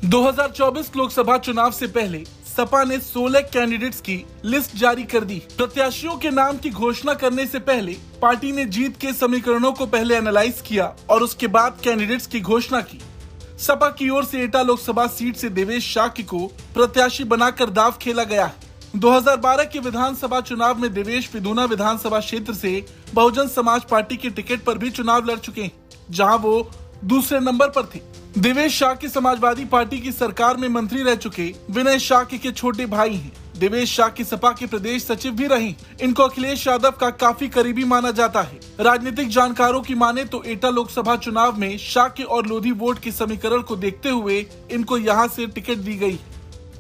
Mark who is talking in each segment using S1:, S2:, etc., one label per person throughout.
S1: 2024 लोकसभा चुनाव से पहले सपा ने 16 कैंडिडेट्स की लिस्ट जारी कर दी। प्रत्याशियों के नाम की घोषणा करने से पहले पार्टी ने जीत के समीकरणों को पहले एनालाइज किया और उसके बाद कैंडिडेट्स की घोषणा की। सपा की ओर से एटा लोकसभा सीट से देवेश शाक्य को प्रत्याशी बनाकर दाव खेला गया है। 2012 के विधानसभा चुनाव में देवेश पिदूना विधानसभा क्षेत्र से बहुजन समाज पार्टी के टिकट पर भी चुनाव लड़ चुके हैं, जहां वो दूसरे नंबर पर थे। देवेश शाक्य समाजवादी पार्टी की सरकार में मंत्री रह चुके विनय शाक्य के छोटे भाई हैं। देवेश शाक्य सपा के प्रदेश सचिव भी रहे। इनको अखिलेश यादव का काफी करीबी माना जाता है। राजनीतिक जानकारों की माने तो एटा लोकसभा चुनाव में शाक्य और लोधी वोट के समीकरण को देखते हुए इनको यहाँ से टिकट दी गई।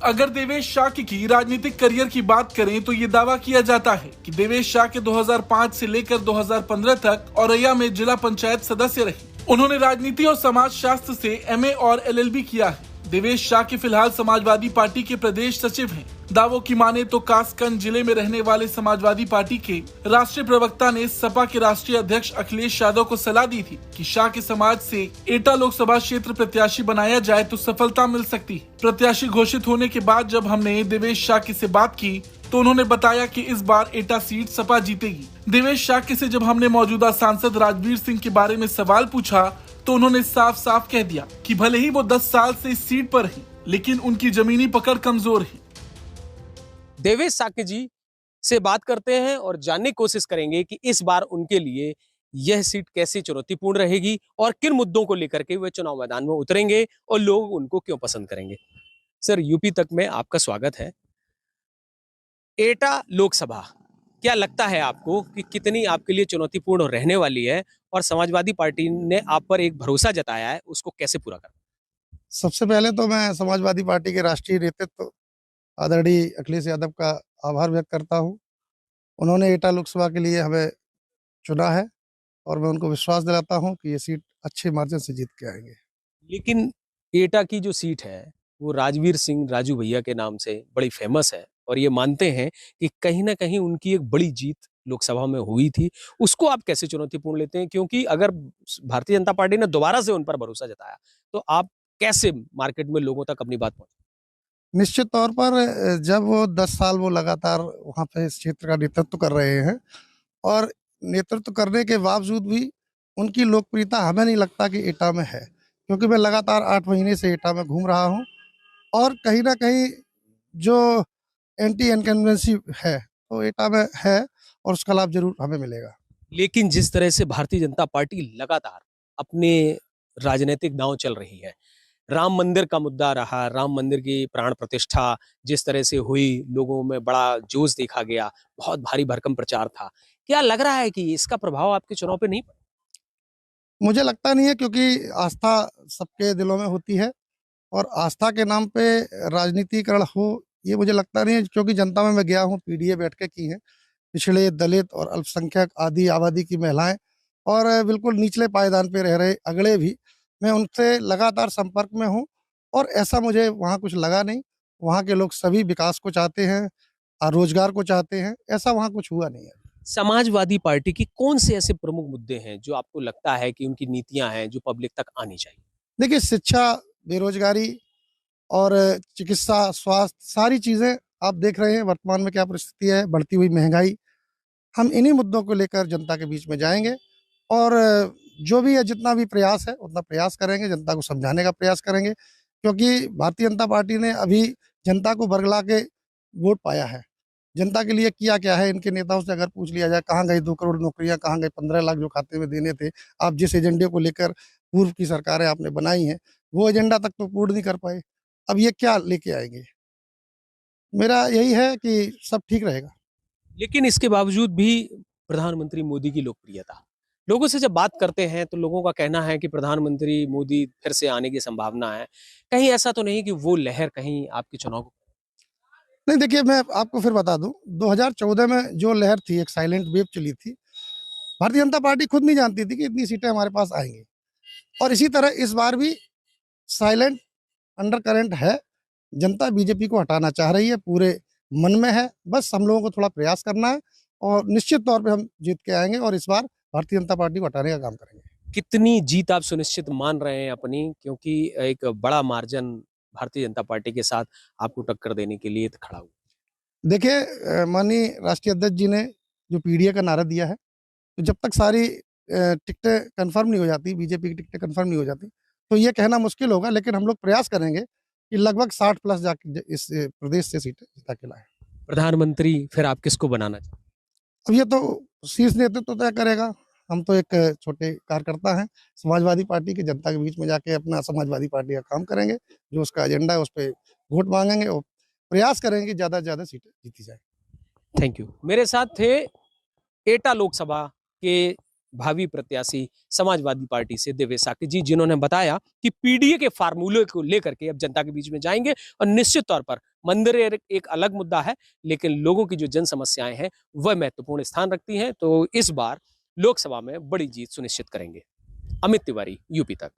S1: अगर देवेश शाक्य की राजनीतिक करियर की बात करें तो ये दावा किया जाता है कि देवेश शाक्य 2005 से लेकर 2015 तक औरैया में जिला पंचायत सदस्य रहे। उन्होंने राजनीति और समाज शास्त्र से एमए और एलएलबी किया है। देवेश शाक्य फिलहाल समाजवादी पार्टी के प्रदेश सचिव हैं। दावों की माने तो कासगंज जिले में रहने वाले समाजवादी पार्टी के राष्ट्रीय प्रवक्ता ने सपा के राष्ट्रीय अध्यक्ष अखिलेश यादव को सलाह दी थी कि शाक्य समाज से एटा लोकसभा क्षेत्र प्रत्याशी बनाया जाए तो सफलता मिल सकती है। प्रत्याशी घोषित होने के बाद जब हमने देवेश शाक्य से बात की तो उन्होंने बताया कि इस बार एटा सीट सपा जीतेगी। देवेश शाक्य से जब हमने मौजूदा सांसद राजवीर सिंह के बारे में सवाल पूछा तो उन्होंने साफ साफ कह दिया कि भले ही वो 10 साल से इस सीट पर हैं, लेकिन उनकी जमीनी पकड़ कमजोर है।
S2: देवेश शाक्य जी से बात करते हैं और जानने की कोशिश करेंगे कि इस बार उनके लिए यह सीट कैसी चुनौतीपूर्ण रहेगी और किन मुद्दों को लेकर के वे चुनाव मैदान में उतरेंगे और लोग उनको क्यों पसंद करेंगे। सर, यूपी तक में आपका स्वागत है। एटा लोकसभा क्या लगता है आपको कि कितनी आपके लिए चुनौतीपूर्ण रहने वाली है और समाजवादी पार्टी ने आप पर एक भरोसा जताया है, उसको कैसे पूरा करना?
S3: सबसे पहले तो मैं समाजवादी पार्टी के राष्ट्रीय नेतृत्व आदरणीय अखिलेश यादव का आभार व्यक्त करता हूं। उन्होंने एटा लोकसभा के लिए हमें चुना है और मैं उनको विश्वास दिलाता हूं कि ये सीट अच्छे मार्जिन से जीत के आएंगे।
S2: लेकिन एटा की जो सीट है वो राजवीर सिंह राजू भैया के नाम से बड़ी फेमस है और ये मानते हैं कि कहीं ना कहीं उनकी एक बड़ी जीत लोकसभा में हुई थी। उसको आप कैसे चुनौतीपूर्ण लेते हैं, क्योंकि अगर भारतीय जनता पार्टी ने दोबारा से उन पर भरोसा जताया तो आप कैसे मार्केट में लोगों तक अपनी बात पहुंचा?
S3: निश्चित तौर पर जब वो 10 साल वो लगातार वहाँ पे इस क्षेत्र का नेतृत्व कर रहे हैं और नेतृत्व करने के बावजूद भी उनकी लोकप्रियता हमें नहीं लगता कि एटा में है, क्योंकि मैं लगातार 8 महीने से एटा में घूम रहा हूँ और कहीं ना कहीं जो एंटी इनकम्बेंसी है तो एटा में है और उसका लाभ जरूर हमें मिलेगा।
S2: लेकिन जिस तरह से भारतीय जनता पार्टी लगातार अपने राजनीतिक दांव चल रही है, राम मंदिर का मुद्दा रहा, राम मंदिर की प्राण प्रतिष्ठा जिस तरह से हुई, लोगों में बड़ा जोश देखा गया, बहुत भारी भरकम प्रचार था। क्या लग रहा है कि इसका प्रभाव आपके चुनाव पे नहीं पड़ा?
S3: मुझे लगता नहीं है, क्योंकि आस्था सबके दिलों में होती है और आस्था के नाम पे राजनीतिकरण हो ये मुझे लगता नहीं है, क्योंकि जनता में मैं गया हूँ, पीडीए बैठकें की हैं, पिछड़े दलित और अल्पसंख्यक आदि आबादी की महिलाएं और बिल्कुल निचले पायदान पे रह रहे अगड़े भी, मैं उनसे लगातार संपर्क में हूँ और ऐसा मुझे वहाँ कुछ लगा नहीं। वहाँ के लोग सभी विकास को चाहते हैं, रोजगार को चाहते हैं, ऐसा वहाँ कुछ हुआ नहीं है।
S2: समाजवादी पार्टी की कौन से ऐसे प्रमुख मुद्दे हैं जो आपको लगता है कि उनकी नीतियां हैं जो पब्लिक तक आनी चाहिए?
S3: देखिए, शिक्षा, बेरोजगारी और चिकित्सा, स्वास्थ्य, सारी चीज़ें आप देख रहे हैं वर्तमान में क्या परिस्थिति है, बढ़ती हुई महंगाई। हम इन्हीं मुद्दों को लेकर जनता के बीच में जाएँगे और जो भी है, जितना भी प्रयास है उतना प्रयास करेंगे, जनता को समझाने का प्रयास करेंगे, क्योंकि भारतीय जनता पार्टी ने अभी जनता को बरगला के वोट पाया है। जनता के लिए किया क्या है, इनके नेताओं से अगर पूछ लिया जाए, कहाँ गई 2 करोड़ नौकरियाँ, कहाँ गए 15 लाख जो खाते में देने थे, आप जिस एजेंडे को लेकर पूर्व की सरकारें आपने बनाई हैं, वो एजेंडा तक तो पूर्ण नहीं कर पाए। अब ये क्या लेके आएँगे? मेरा यही है कि सब ठीक रहेगा।
S2: लेकिन इसके बावजूद भी प्रधानमंत्री मोदी की लोकप्रियता, लोगों से जब बात करते हैं तो लोगों का कहना है कि प्रधानमंत्री मोदी फिर से आने की संभावना है। कहीं ऐसा तो नहीं कि वो लहर कहीं आपके चुनाव को?
S3: नहीं, देखिए, मैं आपको फिर बता दूं, 2014 में जो लहर थी, एक साइलेंट वेव चली थी, भारतीय जनता पार्टी खुद नहीं जानती थी कि इतनी सीटें हमारे पास आएंगी और इसी तरह इस बार भी साइलेंट अंडर करंट है। जनता बीजेपी को हटाना चाह रही है, पूरे मन में है, बस हम लोगों को थोड़ा प्रयास करना है और निश्चित तौर पे हम जीत के आएंगे और इस बार भारतीय जनता पार्टी को हटाने का काम करेंगे।
S2: कितनी जीत आप सुनिश्चित मान रहे हैं अपनी, क्योंकि एक बड़ा मार्जिन भारतीय जनता पार्टी के साथ आपको टक्कर देने के लिए खड़ा हुआ?
S3: देखिए माननीय राष्ट्रीय अध्यक्ष जी ने जो पीडीए का नारा दिया है, तो जब तक सारी टिकटें कंफर्म नहीं हो जाती, बीजेपी की टिकटें कंफर्म नहीं हो जाती, तो ये कहना मुश्किल होगा। लेकिन हम लोग प्रयास करेंगे कि लगभग 60 प्लस जाके इस प्रदेश से सीटें जिता के लाएं।
S2: प्रधानमंत्री फिर आप किसको बनाना चाहते हैं?
S3: अब ये तो शीर्ष नेतृत्व तय करेगा। हम तो एक छोटे कार्यकर्ता हैं। समाजवादी पार्टी की जनता के बीच में जाके अपना समाजवादी पार्टी का काम करेंगे। जो उसका एजेंडा है उस पे वोट मांगेंगे और प्रयास करेंगे कि ज़्यादा से ज़्यादा सीटें जीती जाए।
S2: Thank you. मेरे साथ थे एटा लोकसभा के भावी प्रत्याशी समाजवादी पार्टी से दिव्य साकी जी, जिन्होंने बताया कि पीडीए के फार्मूले को लेकर के अब जनता के बीच में जाएंगे और निश्चित तौर पर मंदिर एक अलग मुद्दा है, लेकिन लोगों की जो जन समस्याएं हैं वह महत्वपूर्ण स्थान रखती हैं। तो इस बार लोकसभा में बड़ी जीत सुनिश्चित करेंगे। अमित तिवारी, यूपी तक।